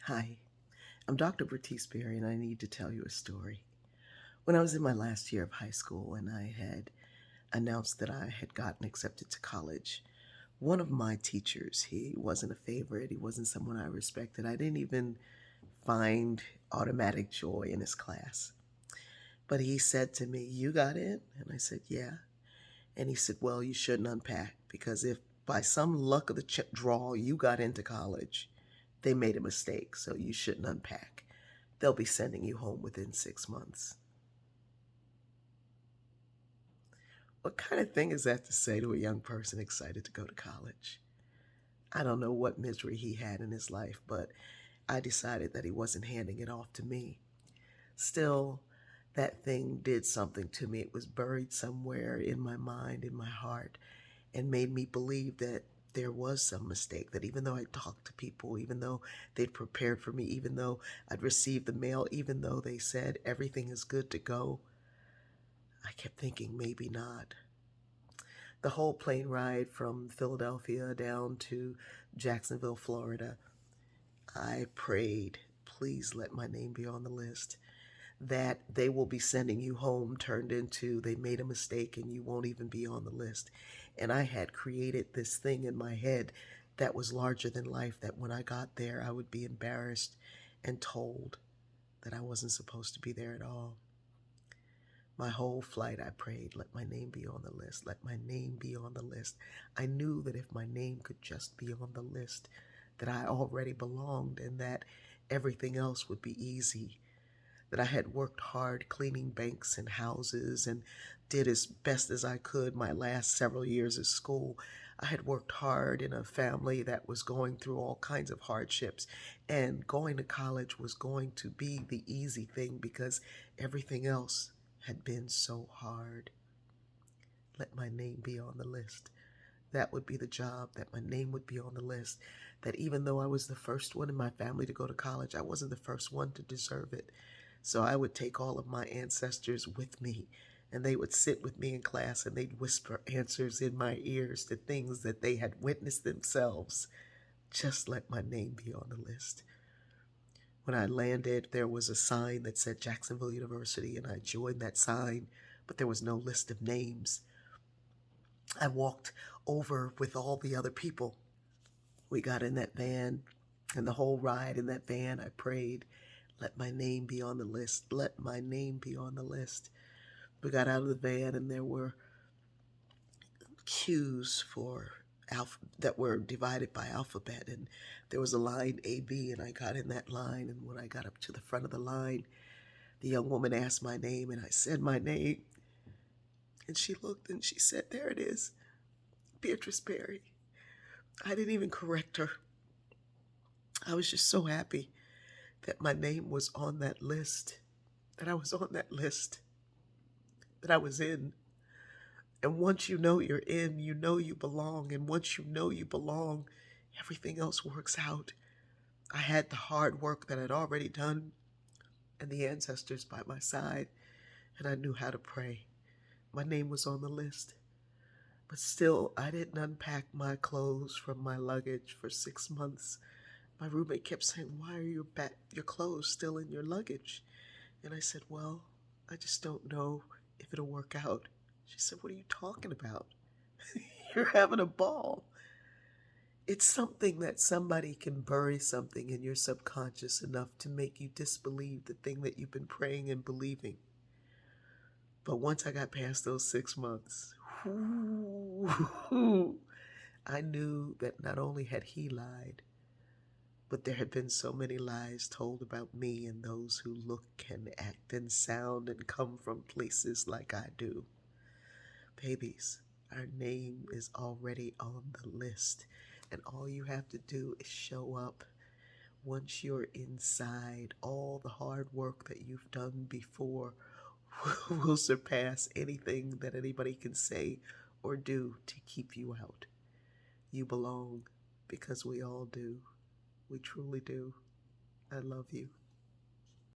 Hi, I'm Dr. Bertice Berry, and I need to tell you a story. When I was in my last year of high school and I had announced that I had gotten accepted to college, one of my teachers, he wasn't a favorite, he wasn't someone I respected. I didn't even find automatic joy in his class. But he said to me, "You got in?" And I said, "Yeah." And he said, "Well, you shouldn't unpack because if by some luck of the draw you got into college, they made a mistake, so you shouldn't unpack. They'll be sending you home within 6 months." What kind of thing is that to say to a young person excited to go to college? I don't know what misery he had in his life, but I decided that he wasn't handing it off to me. Still, that thing did something to me. It was buried somewhere in my mind, in my heart, and made me believe that there was some mistake, that even though I talked to people, even though they'd prepared for me, even though I'd received the mail, even though they said everything is good to go, I kept thinking maybe not. The whole plane ride from Philadelphia down to Jacksonville, Florida, I prayed, please let my name be on the list. That they will be sending you home turned into they made a mistake and you won't even be on the list. And I had created this thing in my head that was larger than life, that when I got there, I would be embarrassed and told that I wasn't supposed to be there at all. My whole flight, I prayed, let my name be on the list. Let my name be on the list. I knew that if my name could just be on the list, that I already belonged and that everything else would be easy. That I had worked hard cleaning banks and houses and did as best as I could my last several years of school. I had worked hard in a family that was going through all kinds of hardships, and going to college was going to be the easy thing because everything else had been so hard. Let my name be on the list. That would be the job, that my name would be on the list. That even though I was the first one in my family to go to college, I wasn't the first one to deserve it. So I would take all of my ancestors with me, and they would sit with me in class and they'd whisper answers in my ears to things that they had witnessed themselves. Just let my name be on the list. When I landed, there was a sign that said Jacksonville University, and I joined that sign, but there was no list of names. I walked over with all the other people. We got in that van, and the whole ride in that van, I prayed, let my name be on the list. Let my name be on the list. We got out of the van, and there were queues for that were divided by alphabet, and there was a line A, B, and I got in that line. And when I got up to the front of the line, the young woman asked my name, and I said my name, and she looked and she said, "There it is, Beatrice Berry." I didn't even correct her. I was just so happy that my name was on that list, that I was on that list, that I was in. And once you know you're in, you know you belong. And once you know you belong, everything else works out. I had the hard work that I'd already done and the ancestors by my side, and I knew how to pray. My name was on the list. But still, I didn't unpack my clothes from my luggage for 6 months. My roommate kept saying, "Why are your clothes still in your luggage?" And I said, "Well, I just don't know if it'll work out." She said, "What are you talking about? You're having a ball." It's something that somebody can bury something in your subconscious enough to make you disbelieve the thing that you've been praying and believing. But once I got past those 6 months, whoo, I knew that not only had he lied, but there had been so many lies told about me and those who look and act and sound and come from places like I do. Babies, our name is already on the list, and all you have to do is show up. Once you're inside, all the hard work that you've done before will surpass anything that anybody can say or do to keep you out. You belong because we all do. We truly do. I love you.